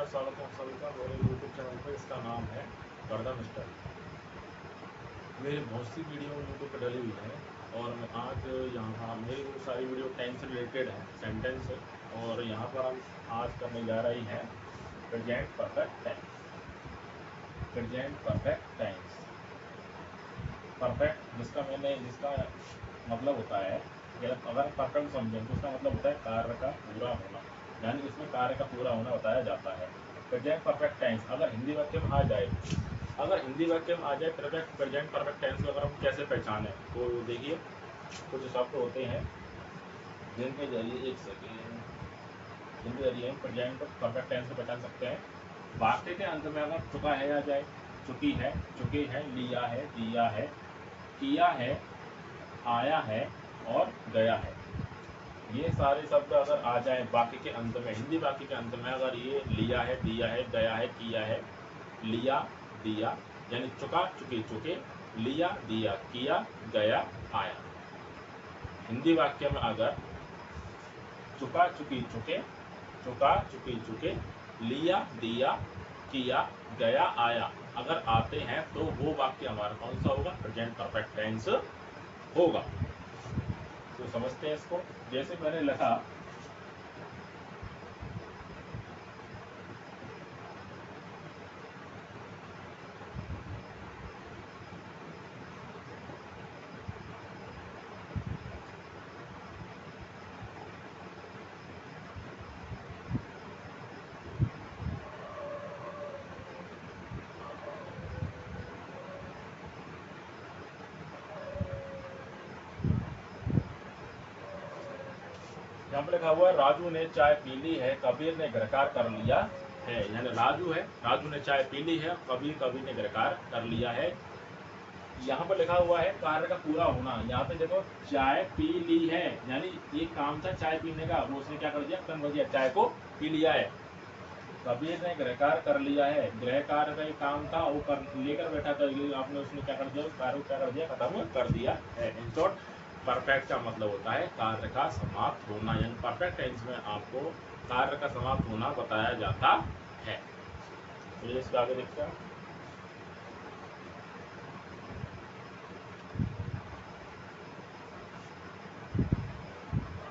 नमस्कार, स्वागत है आप सभी का मेरे यूट्यूब चैनल पर। इसका नाम है गर्दन स्टडी। मेरी बहुत सी वीडियो यूट्यूब पर डली हुई है और मैं आज यहाँ मेरी वो सारी वीडियो टेंस से रिलेटेड है, सेंटेंस से। और यहाँ पर हम आज करने जा रही हैं present perfect tense. Present perfect tense perfect जिसका मतलब होता है, अगर परफेक्ट समझें तो उसका मतलब होता है कार्य का पूरा होना, यानी इसमें कार्य का पूरा होना बताया जाता है। प्रेजेंट परफेक्ट टेंस अगर हिंदी वाक्य में आ जाए, प्रेजेंट परफेक्ट टेंस को अगर हम कैसे पहचानें तो देखिए, कुछ शब्द होते हैं जिनके जरिए हम प्रेजेंट परफेक्ट टेंस को पहचान सकते हैं। वाक्य के अंत में अगर चुका है आ जाए, चुकी है, चुके हैं, लिया है, दिया है, किया है, आया है और गया है, ये सारे शब्द अगर आ जाए वाक्य के अंत में, हिंदी वाक्य के अंत में, अगर ये लिया है, दिया है, गया है, किया है, लिया, दिया, यानी चुका, चुके, चुके, लिया, दिया, किया, गया, आया। हिंदी वाक्य में अगर चुका, चुकी, चुके, चुका, चुकी, चुके, लिया, दिया, किया, गया, आया अगर आते हैं तो वो वाक्य हमारा कौन सा होगा? प्रेजेंट परफेक्ट टेंस होगा। तो समझते हैं इसको। जैसे मैंने लिखा, यहाँ पर लिखा हुआ है राजू ने चाय पी ली है, कबीर ने घरकार कर लिया है। यानी राजू है, राजू ने चाय पी ली है, कबीर ने घरकार कर लिया है। यहाँ पर लिखा हुआ है कार्य का पूरा होना। यहाँ पे देखो, चाय पी ली है, यानी ये काम था चाय पीने का, वो उसने क्या कर दिया? खत्म कर दिया, चाय को पी लिया है। कबीर ने गृहकार कर लिया है, गृह कार्य का काम था, वो कर लेकर बैठा था, आपने उसने क्या कर दिया? उस कार्य को क्या कर दिया? खत्म कर दिया है। इन शॉर्ट, परफेक्ट का मतलब होता है कार्य का समाप्त होना, यानी परफेक्ट टेंस में आपको कार्य का समाप्त होना बताया जाता है। तो इसके आगे देखते हैं।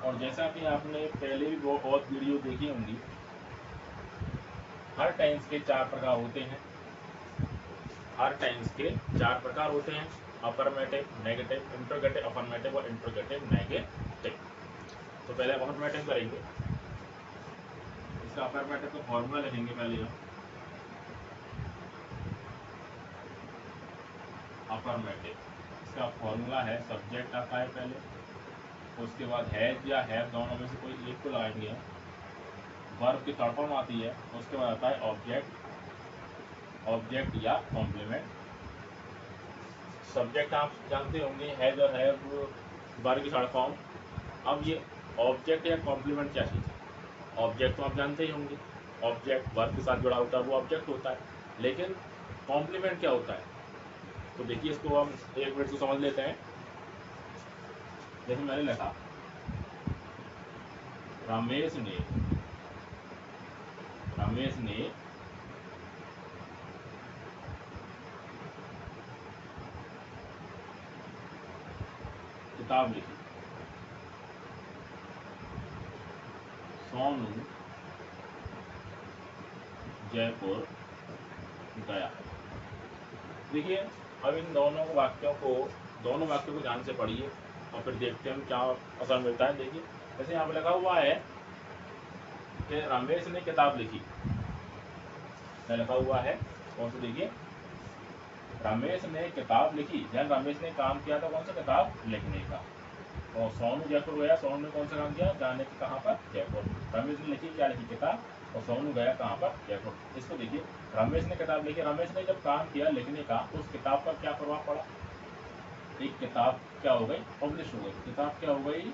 और जैसा कि आपने पहले भी बहुत वीडियो देखी होंगी, हर टेंस के 4 प्रकार होते हैं। हर टेंस के 4 प्रकार होते हैं: अफर्मेटिव, नेगेटिव, इंट्रोगेटिव, अफर्मेटिव और इंट्रोगेटिव नेगेटिव। तो पहले अफर्मेटिव करेंगे। इसका अफर्मेटिव का फॉर्मूला लिखेंगे पहले हम। अफर्मेटिव इसका फॉर्मूला है, सब्जेक्ट आता है पहले, उसके बाद हैज या हैव दोनों में से कोई एक को लगाएंगे हम। वर्ब की थर्ड फॉर्म आती है, उसके बाद आता है ऑब्जेक्ट या कॉम्प्लीमेंट। सब्जेक्ट आप जानते होंगे, हैज और हैव, वर्ब की थर्ड फॉर्म। अब ये ऑब्जेक्ट या कॉम्प्लीमेंट क्या चीज़ है? ऑब्जेक्ट तो आप जानते ही होंगे, ऑब्जेक्ट वर्ब के साथ जुड़ा होता है, वो ऑब्जेक्ट होता है। लेकिन कॉम्प्लीमेंट क्या होता है? तो देखिए, इसको हम एक मिनट से समझ लेते हैं। जैसे मैंने लिखा, रमेश ने किताब लिखी, सोनू जयपुर गया। देखिए, अब इन दोनों वाक्यों को ध्यान से पढ़िए और फिर देखते हैं क्या असर मिलता है। देखिए, जैसे यहाँ पे लगा हुआ है कि रमेश ने किताब लिखी, लिखा हुआ है कौन सा? देखिए, रमेश ने किताब लिखी, यानी रमेश ने काम किया था कौन सा? किताब लिखने का। और सोनू जयपुर गया, सोनू ने कौन सा काम किया? जाने के कहाँ पर? जयपुर। रमेश ने लिखी क्या? लिखी किताब। और सोनू गया कहाँ पर? जयपुर। इसको देखिए, रमेश ने किताब लिखी, रमेश ने जब काम किया लिखने का, उस किताब पर क्या प्रभाव पड़ा? एक किताब क्या हो गई? पब्लिश हो गई। किताब क्या हो गई?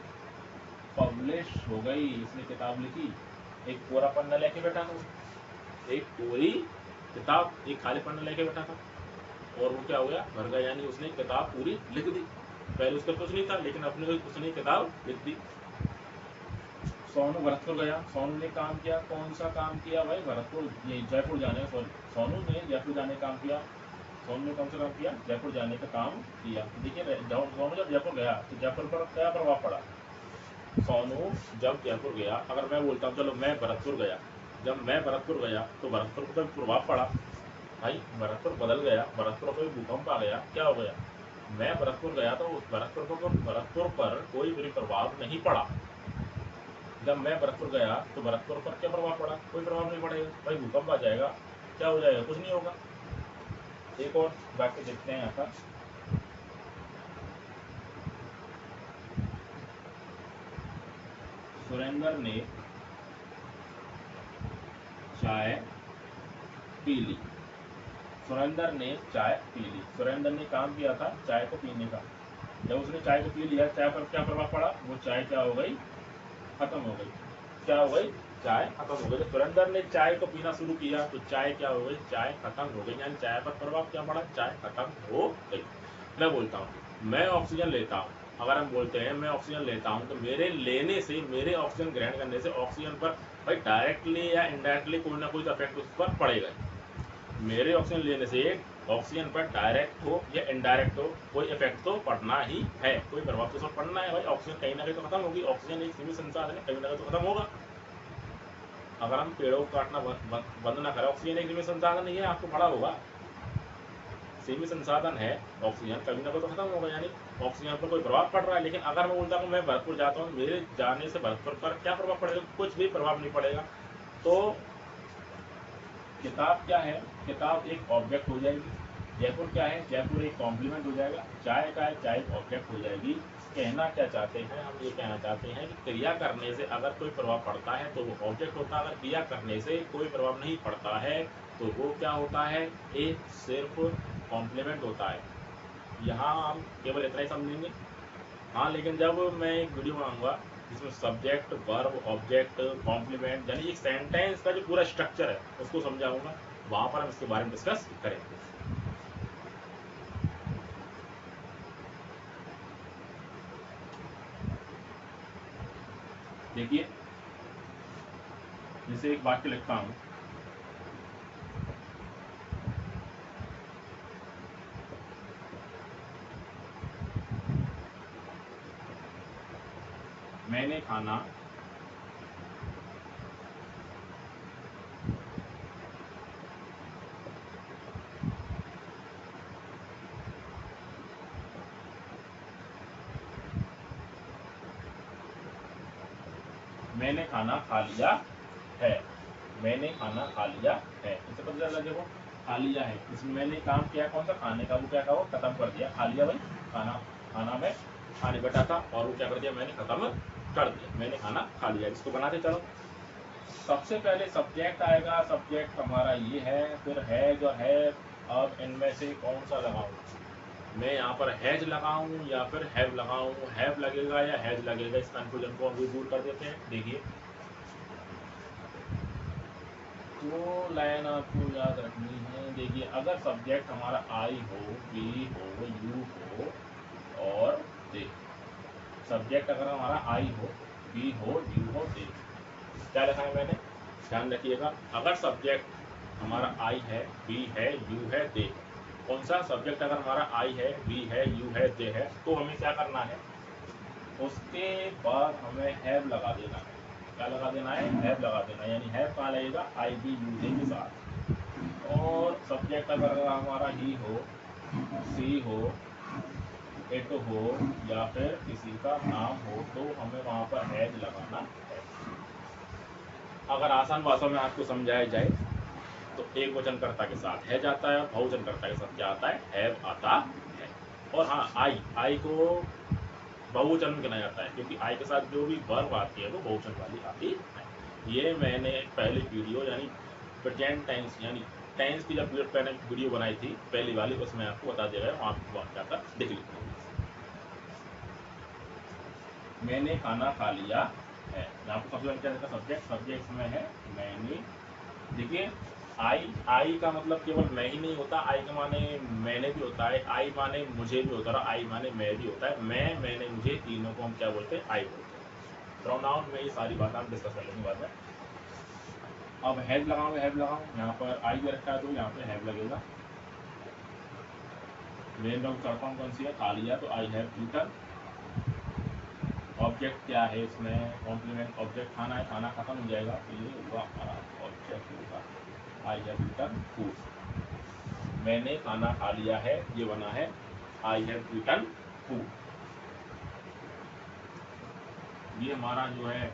पब्लिश हो गई। इसने किताब लिखी, एक पूरा पन्ना लेके बैठा था, एक पूरी किताब, एक खाली पन्ना लेके बैठा था, और वो क्या हो गया? भर गया, यानी उसने किताब पूरी लिख दी। पहले उसका कुछ नहीं था, लेकिन अपने उसने किताब लिख दी। सोनू भरतपुर गया, सोनू ने काम किया, कौन सा काम किया भाई? भरतपुर, ये जयपुर जाने का, सॉरी सोनू ने जयपुर जाने का काम किया। सोनू ने कौन सा काम किया? जयपुर जाने का काम किया। देखिए सोनू जब जयपुर गया तो जयपुर पर क्या प्रभाव पड़ा? सोनू जब जयपुर गया, अगर मैं बोलता हूँ चलो मैं भरतपुर गया, जब मैं भरतपुर गया तो भरतपुर पर प्रभाव पड़ा भाई, भरतपुर बदल गया, भरतपुर पर भूकंप आ गया, क्या हो गया? मैं भरतपुर गया तो उस भरतपुर पर कोई भी प्रभाव नहीं पड़ा। जब मैं भरतपुर गया तो भरतपुर पर क्या प्रभाव पड़ा? कोई प्रभाव नहीं पड़ेगा भाई, भूकंप आ जाएगा, क्या हो जाएगा? कुछ नहीं होगा। एक और वाक्य देखते हैं यहाँ का। सुरेंद्र ने चाय पी ली। सुरेंद्र ने चाय पी ली। सुरेंद्र ने काम किया था चाय को पीने का। जब उसने चाय को पी लिया, चाय पर क्या प्रभाव पड़ा? वो चाय क्या हो गई? खत्म हो गई। क्या हो गई? चाय खत्म हो गई। तो सुरेंद्र ने चाय को पीना शुरू किया तो चाय क्या हो गई? चाय खत्म हो गई। यानी चाय पर प्रभाव क्या पड़ा? चाय खत्म हो गई। मैं बोलता हूँ मैं ऑक्सीजन लेता हूँ, अगर हम बोलते हैं मैं ऑक्सीजन लेता हूँ तो मेरे लेने से, मेरे ऑक्सीजन ग्रहण करने से ऑक्सीजन पर भाई डायरेक्टली या इनडायरेक्टली कोई ना कोई इफेक्ट उस पर पड़ेगा। मेरे ऑक्सीजन लेने से ऑक्सीजन पर डायरेक्ट हो या इनडायरेक्ट हो कोई इफेक्ट तो पड़ना ही है, कोई प्रभाव तो सब पड़ना है भाई। ऑक्सीजन कहीं ना कहीं तो खत्म होगी, ऑक्सीजन एक सीमित संसाधन है, कहीं ना कहीं तो खत्म होगा। अगर हम पेड़ों को काटना बंद ना करें, ऑक्सीजन एक सीमित संसाधन नहीं है, आपको पड़ा होगा, सीमित संसाधन है ऑक्सीजन, कभी ना कभी तो खत्म होगा। यानी ऑक्सीजन पर कोई प्रभाव पड़ रहा है। लेकिन अगर मैं बोलता हूँ मैं भरतपुर जाता हूँ, मेरे जाने से भरतपुर पर क्या प्रभाव पड़ेगा? कुछ भी प्रभाव नहीं पड़ेगा। तो किताब क्या है? किताब एक ऑब्जेक्ट हो जाएगी। जयपुर क्या है? जयपुर एक कॉम्प्लीमेंट हो जाएगा। चाय का है, चाय एक ऑब्जेक्ट हो जाएगी। कहना क्या चाहते हैं हम? ये कहना चाहते हैं कि क्रिया करने से अगर कोई प्रभाव पड़ता है तो वो ऑब्जेक्ट होता है, अगर क्रिया करने से कोई प्रभाव नहीं पड़ता है तो वो क्या होता है? एक सिर्फ कॉम्प्लीमेंट होता है। यहाँ हम केवल इतना ही समझेंगे। हाँ, लेकिन जब मैं एक वीडियो बनाऊंगा जिसमें सब्जेक्ट, वर्ब, ऑब्जेक्ट, कॉम्प्लीमेंट, यानी एक सेंटेंस का जो पूरा स्ट्रक्चर है उसको समझाऊंगा, वहां पर हम इसके बारे में डिस्कस करेंगे। देखिए, जैसे एक वाक्य लिखता हूं, मैंने खाना मैंने खाना खा लिया है। मैंने खाना खा लिया है, इससे पता चला देखो खा लिया है, इसमें मैंने काम किया कौन सा? खाने का। वो क्या कहा? वो खत्म कर दिया। खा लिया भाई, खाना, खाना में खाने बैठा था और वो क्या कर दिया? मैंने खत्म कर दिया। मैंने खाना खा लिया। इसको बनाते चलो। सबसे पहले सब्जेक्ट आएगा, सब्जेक्ट हमारा ये है, फिर है जो है। अब इनमें से कौन सा लगाऊं मैं? यहाँ पर हैज लगाऊं या फिर हैव लगाऊं? हैव लगेगा या हैज लगेगा? इस कंफ्यूजन को अभी दूर कर देते हैं। देखिए, तो लाइन आपको याद रखनी है। देखिए, अगर सब्जेक्ट हमारा आई हो, बी हो, यू हो और दे, सब्जेक्ट अगर हमारा आई हो, बी हो, यू हो, दे, क्या लिखा है मैंने? ध्यान रखिएगा, अगर सब्जेक्ट हमारा आई है, बी है, यू है, दे, कौन सा सब्जेक्ट अगर हमारा आई है, बी है, यू है, दे है, तो हमें क्या करना है? उसके बाद हमें हैव लगा देना है। क्या लगा देना है? हैव लगा देना है। यानी हैव कहाँ लगेगा? आई, बी, यू, दे के साथ। और सब्जेक्ट अगर हमारा ही हो, सी हो, इट हो या फिर किसी का नाम हो तो हमें वहां पर हैज लगाना है। अगर आसान भाषा में आपको समझाया जाए तो एक वचनकर्ता के साथ हैज आता है और बहुवचनकर्ता के साथ क्या आता है? हैव आता है। और हाँ, आई को बहुवचन में गिना जाता है क्योंकि आई के साथ जो भी वर्ब आती है वो बहुवचन वाली आती है। ये मैंने पहली वीडियो यानी प्रेजेंट टेंस यानी टेंस की जब मैंने वीडियो बनाई थी पहली वाली, उसमें आपको बता दिया गया, वहाँ पर जाकर देख लीजिए। मैंने खाना खा लिया है, आपको सबसे पहले क्या सब्जेक्ट, सब्जेक्ट में है मैंने। देखिए, आई का मतलब केवल मैं ही नहीं होता, आई के माने मैंने भी होता है, आई माने मुझे भी होता है, आई माने मैं भी होता है। मैं, मैंने, मुझे, तीनों को हम क्या बोलते हैं? आई बोलते हैं। प्रोनाउन में ये सारी बात हम डिस्कस कर लेंगे बाद में। अब हैव लगाऊं, यहाँ पर आई दे रखा है तो यहाँ पे हैव लगेगा। मेन वर्ब करता हूँ कौन सी है, खा लिया, तो आई हैव ईटन। ऑब्जेक्ट क्या है इसमें, कॉम्प्लीमेंट ऑब्जेक्ट खाना है, खाना खत्म हो जाएगा तो ये होगा हमारा ऑब्जेक्ट होगा आई हैव ईटन फूड। मैंने खाना खा लिया है, ये बना है आई हैव ईटन फूड। ये हमारा जो है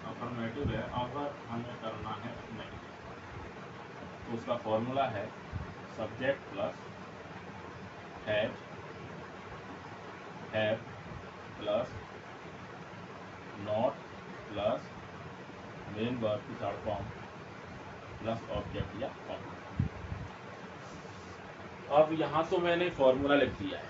अफर्मेटिव है। अगर हमें करना है नहीं तो उसका फॉर्मूला है subject plus have plus not plus main verb की थर्ड फॉर्म प्लस ऑब्जेक्ट या कॉम्प्लीमेंट। अब यहाँ तो मैंने फॉर्मूला लिख दिया है,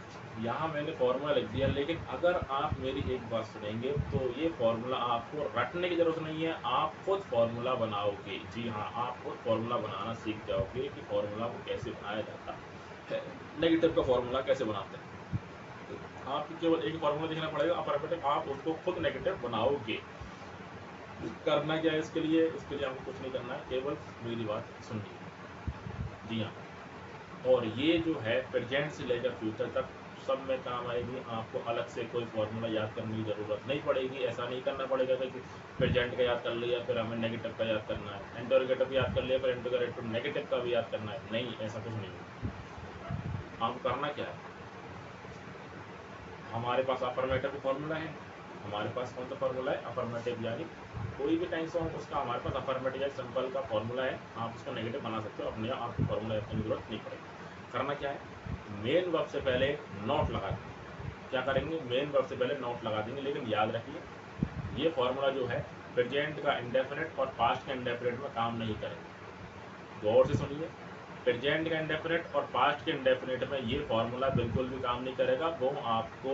लेकिन अगर आप मेरी एक बात सुनेंगे तो ये फॉर्मूला आपको रटने की जरूरत नहीं है, आप खुद फॉर्मूला बनाओगे। जी हाँ, आप खुद फॉर्मूला बनाना सीख जाओगे कि फॉर्मूला को कैसे बनाया जाता है, नेगेटिव का फॉर्मूला कैसे बनाते हैं। आपको केवल एक फॉर्मूला देखना पड़ेगा अफर्मेटिव, आप उसको खुद नेगेटिव बनाओगे। करना क्या है इसके लिए हमको कुछ नहीं करना है, केवल मेरी बात सुननी है। जी हाँ, और ये जो है प्रेजेंट से लेकर फ्यूचर तक सब में काम आएगी। आपको अलग से कोई फॉर्मूला याद करने की ज़रूरत नहीं पड़ेगी। ऐसा नहीं करना पड़ेगा कि प्रेजेंट का याद कर लिया फिर हमें नेगेटिव का याद करना है, इंटरोगेटिव याद कर लिया फिर इंटरोगेटिव नेगेटिव का भी याद करना है। नहीं, ऐसा कुछ नहीं है। आपको करना क्या है, हमारे पास अफर्मेटिव फॉर्मूला है, हमारे पास कौन सा फॉर्मूला है, अफर्मेटिव, यानी कोई भी टाइम से उसका हमारे पास अफर्मेटिव या सिंपल का फॉर्मूला है। आप उसको नेगेटिव बना सकते हो, अपने आपको फॉर्मूला याद करने की जरूरत नहीं पड़ेगी। करना क्या है, मेन वर्ब से पहले नॉट लगा देंगे। क्या करेंगे, मेन वर्ब से पहले नॉट लगा देंगे। लेकिन याद रखिए ये फॉर्मूला जो है प्रेजेंट का इंडेफिनिट और पास्ट का इंडेफिनिट में काम नहीं करेगा। गौर से सुनिए, प्रेजेंट का इंडेफिनिट और पास्ट के इंडेफिनिट में ये फॉर्मूला बिल्कुल भी काम नहीं करेगा। वो आपको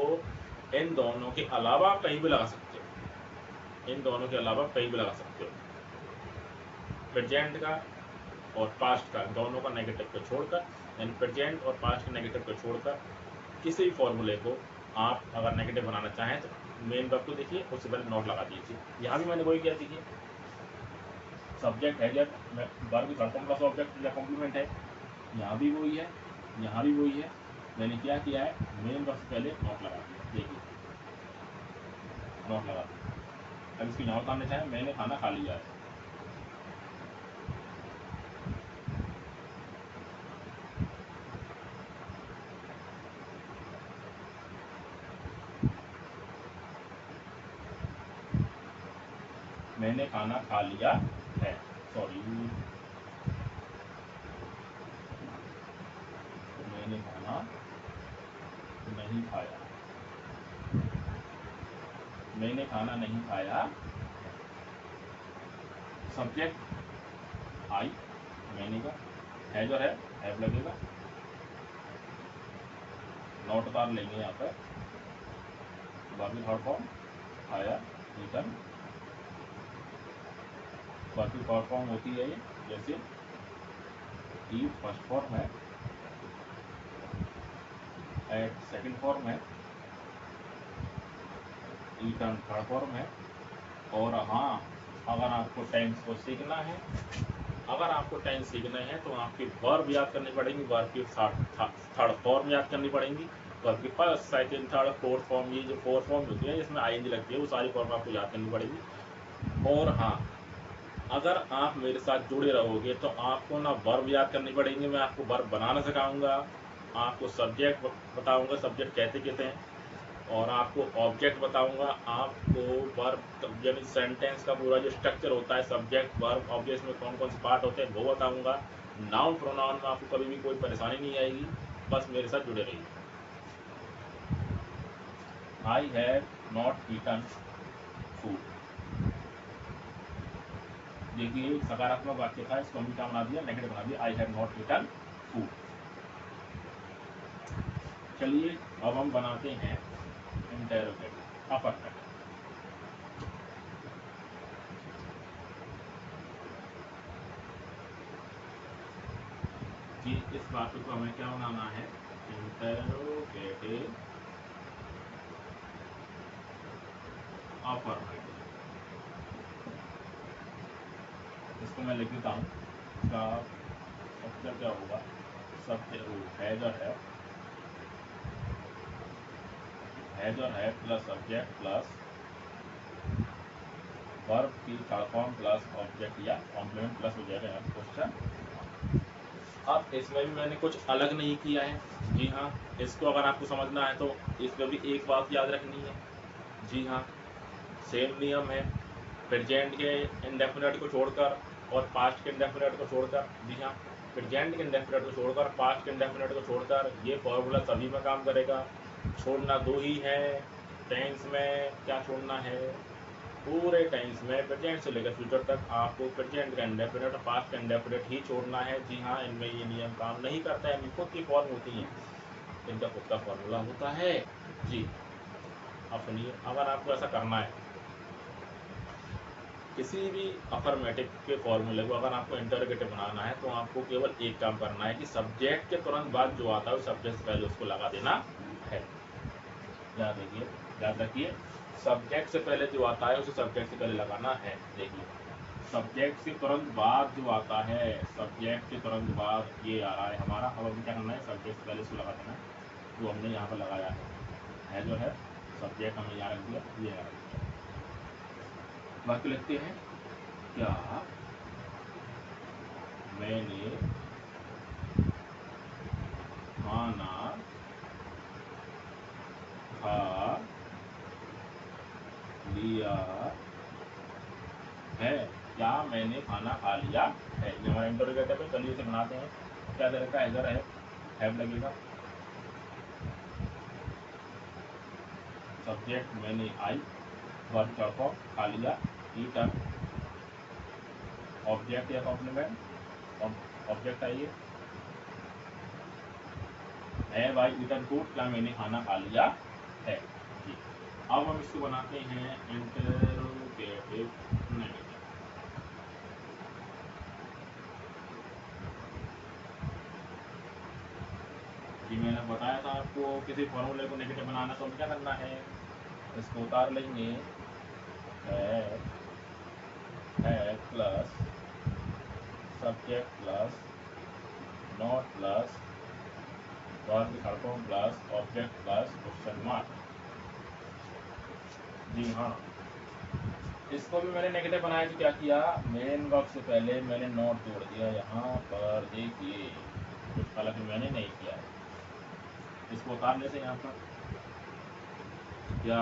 इन दोनों के अलावा कहीं भी लगा सकते हो, इन दोनों के अलावा कहीं भी लगा सकते हो। प्रेजेंट का और पास्ट का दोनों का नेगेटिव को छोड़कर, यानी प्रेजेंट और पास्ट के नेगेटिव को छोड़कर किसी भी फॉर्मूले को आप अगर नेगेटिव बनाना चाहें तो मेन वर्ब को देखिए, उससे पहले नॉट लगा दीजिए। यहाँ भी मैंने वही किया, देखिए सब्जेक्ट है जब वर्ब करता हूँ प्लस ऑब्जेक्ट या कॉम्प्लीमेंट है, यहाँ भी वही है, यहाँ भी वही है। मैंने क्या किया है, मेन वर्ब से पहले नॉट लगा दिया, देखिए नॉट लगा दिया। अब इसको यहाँ उतारना चाहें, मैंने खाना खा लिया है, मैंने खाना खा लिया है, सॉरी मैंने खाना नहीं खाया, मैंने खाना नहीं खाया। सब्जेक्ट आई, मैंने का है जो है हैव लगेगा, नॉट उतार लेंगे यहाँ पर, बाकी थर्ड फॉर्म खाया, ईटन। बाकी थर्ड फॉर्म होती है ये, जैसे ईट फर्स्ट फॉर्म है, एट सेकंड फॉर्म है, ईटन थर्ड फॉर्म है। और हाँ, अगर आपको टेंस को सीखना है, तो आपकी वर्ब याद करनी पड़ेगी, वर्ब की थर्ड फॉर्म याद करनी पड़ेगी, वर्ब की first second third fourth form, ये जो फोर्थ फॉर्म होती है जिसमें आईएनजी लगती है, वो सारी फॉर्म आपको याद करनी पड़ेगी। और हाँ, अगर आप मेरे साथ जुड़े रहोगे तो आपको ना वर्ब याद करनी पड़ेगी, मैं आपको वर्ब बनाना सिखाऊंगा, आपको सब्जेक्ट बताऊंगा सब्जेक्ट कैसे कहते हैं, और आपको ऑब्जेक्ट बताऊंगा, आपको वर्ब यानी सेंटेंस का पूरा जो स्ट्रक्चर होता है, सब्जेक्ट वर्ब ऑब्जेक्ट में कौन कौन से पार्ट होते हैं वो बताऊंगा। नाउन प्रोनाउन में आपको कभी भी कोई परेशानी नहीं आएगी, बस मेरे साथ जुड़े रहिए। I have not eaten food, देखिए सकारात्मक वाक्य था, इसको हम क्या बना दिया, नेगेटिव बना दिया, I have not eaten food. चलिए अब हम बनाते हैं इंटरोगेटिव, अफर्मेटिव। कि इस वाक्य को हमें क्या बनाना है, इंटरोगेटिव अफर्मेटिव। इसको मैं लिख देता हूँ, इसका स्ट्रक्चर क्या होगा, सब्जेक्ट हैजर है प्लस सब्जेक्ट प्लस वर्ब की शॉर्ट फॉर्म प्लस ऑब्जेक्ट या कॉम्प्लीमेंट प्लस हो जाएगा यहाँ क्वेश्चन। अब इसमें भी मैंने कुछ अलग नहीं किया है, जी हाँ। इसको अगर आपको समझना है तो इसमें भी एक बात याद रखनी है, जी हाँ, सेम नियम है। प्रेजेंट के इंडेफिनिट को छोड़कर और पास्ट के इंडेफिनिट को छोड़कर, जी हाँ, प्रेजेंट के इंडेफिनिट को छोड़कर पास्ट के इंडेफिनिट को छोड़कर ये फॉर्मूला सभी में काम करेगा। छोड़ना दो ही है टेंस में, क्या छोड़ना है, पूरे टेंस में प्रेजेंट से लेकर फ्यूचर तक आपको प्रेजेंट का इंडेफिनिट और पास्ट का इंडेफिनिट ही छोड़ना है, जी हाँ। इनमें ये नियम काम नहीं करता है, इनकी खुद की फॉर्म होती है, इनका खुद का फॉर्मूला होता है, जी। अब सुनिए, अगर आपको ऐसा करना है किसी भी अफर्मेटिव के फॉर्मूले को अगर आपको इंटरोगेटिव बनाना है तो आपको केवल एक काम करना है कि सब्जेक्ट के तुरंत बाद जो आता है सब्जेक्ट से पहले उसको लगा देना है। याद रखिए, सब्जेक्ट से पहले जो आता है उसे सब्जेक्ट से पहले लगाना है। देखिए, सब्जेक्ट के तुरंत बाद जो आता है, सब्जेक्ट के तुरंत बाद ये आ रहा है हमारा, अब हमें क्या करना है, सब्जेक्ट से पहले इसको लगा देना है, जो हमने यहाँ पर लगाया है जो है सब्जेक्ट हमने यहाँ रख दिया, ये रख दिया। वाक्य लिखते हैं, क्या मैंने खाना खा लिया है, क्या मैंने खाना खा लिया है, ये हमारा इंटरोगेटिव है। चलिए इसे बनाते हैं। क्या दे रखा है, हैजर है, हैव लगेगा, सब्जेक्ट मैंने आई, वर्ब चौको खा लिया, ईटन, ऑब्जेक्ट या कॉम्प्लीमेंट, ऑब्जेक्ट आइए, हैव आई ईटन फूड, क्या मैंने खाना खा लिया है, जी। अब हम इसको बनाते हैं इंटरोगेटिव नेगेटिव। जी मैंने बताया था आपको किसी फॉर्मूले को नेगेटिव बनाना तो हमें क्या करना है, इसको उतार लेंगे, है plus subject plus not plus verb की short form plus object plus question mark, जी हाँ। इसको भी मैंने नेगेटिव बनाया तो क्या किया, मेन वर्ब से पहले मैंने नॉट जोड़ दिया यहाँ पर, देखिए कुछ अलग मैंने नहीं किया है। इसको उतार लेते हैं यहाँ पर, क्या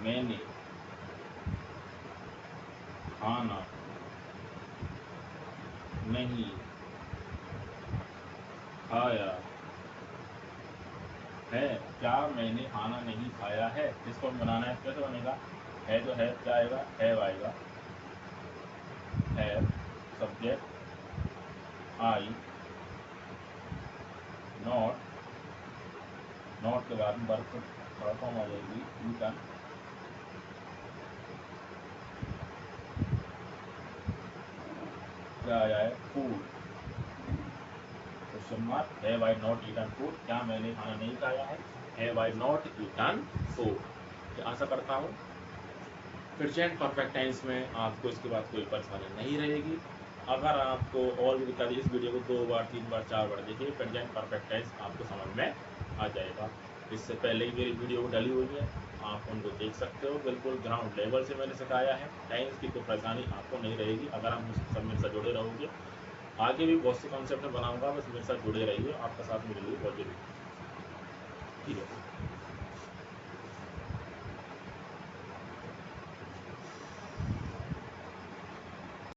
मैंने खाना नहीं खाया है, क्या मैंने खाना नहीं खाया है। इसको बनाना है, कैसे बनेगा, है जो है क्या आएगा, हैव आएगा, have subject I, not, not के बाद वर्ब शॉर्ट फॉर्म आ जाएगी, ईटन, क्या आया है, food, question mark, have I not eaten food, क्या मैंने खाना नहीं खाया है, have I not eaten food. आशा करता हूँ प्रेजेंट परफेक्ट टेंस में आपको इसके बाद कोई परेशानी नहीं रहेगी। अगर आपको और भी दिक्कत, इस वीडियो को 2 बार 3 बार 4 बार देखिए, प्रेजेंट परफेक्ट टेंस आपको समझ में आ जाएगा। इससे पहले ही मेरी वीडियो डली हुई है, आप उनको देख सकते हो, बिल्कुल ग्राउंड लेवल से मैंने सिखाया है। टेंस की कोई परेशानी आपको नहीं रहेगी अगर आप सब मेरे साथ जुड़े रहोगे। आगे भी बहुत से कॉन्सेप्ट बनाऊंगा, बस मेरे साथ जुड़े रहिए, आपका साथ मेरे लिए बहुत जरूरी है, ठीक है।